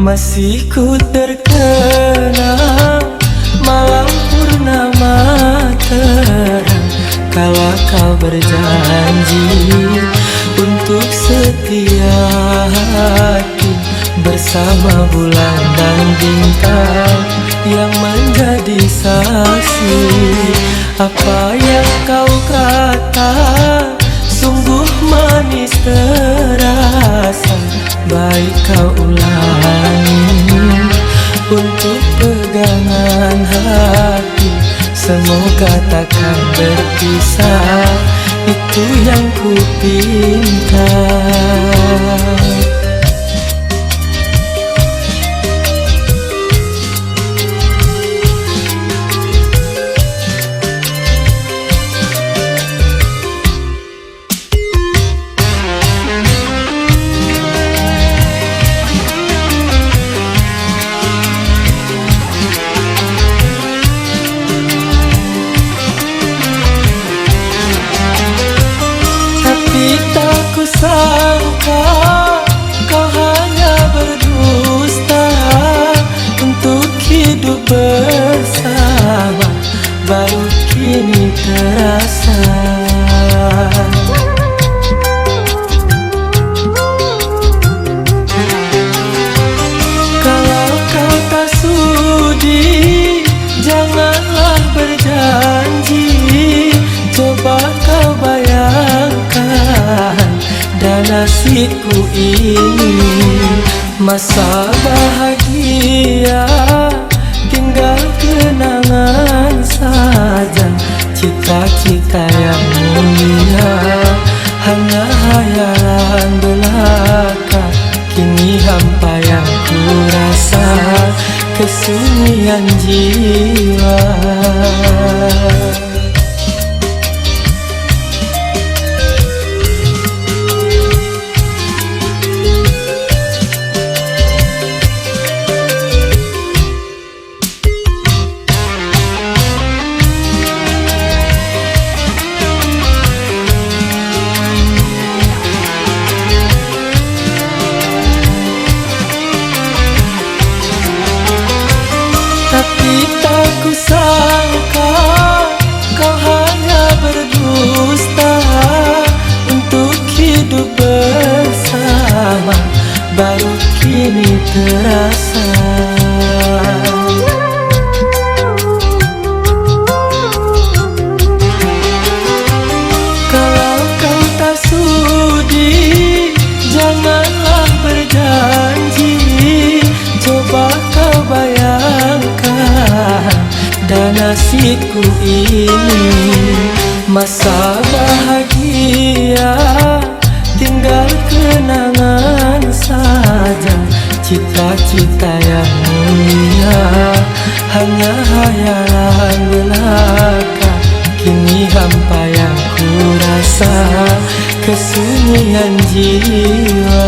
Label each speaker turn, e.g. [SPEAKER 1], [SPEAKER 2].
[SPEAKER 1] Masih ku terkenang malam purnama terang, kala kau berjanji untuk setia hati bersama bulan dan bintang yang menjadi saksi. Apa yang kau kata sungguh manis terasa, baik kau ulangi untuk pegangan hati. Semoga takkan berpisah, itu yang ku pinta. Sangka kau hanya berdusta untuk hidup bersama, baru kini terasa. Kalau kau tak sudi, janganlah berjanji. Coba kau bayangkan nasibku ini, masa bahagia tinggal kenangan saja. Cita-cita yang mulia hanya hayalan belaka. Kini hampa yang ku rasa, kesunyian jiwa. Ku sangka kau hanya berdusta untuk hidup bersama, baru kini terasa. Kalau kau tak sudi, janganlah berjanji. Coba kau bayangkan dan nasibku ini, masa bahagia tinggal kenangan saja. Cita-cita yang mulia hanya hayalan belaka. Kini hampa yang ku rasa, kesunyian jiwa.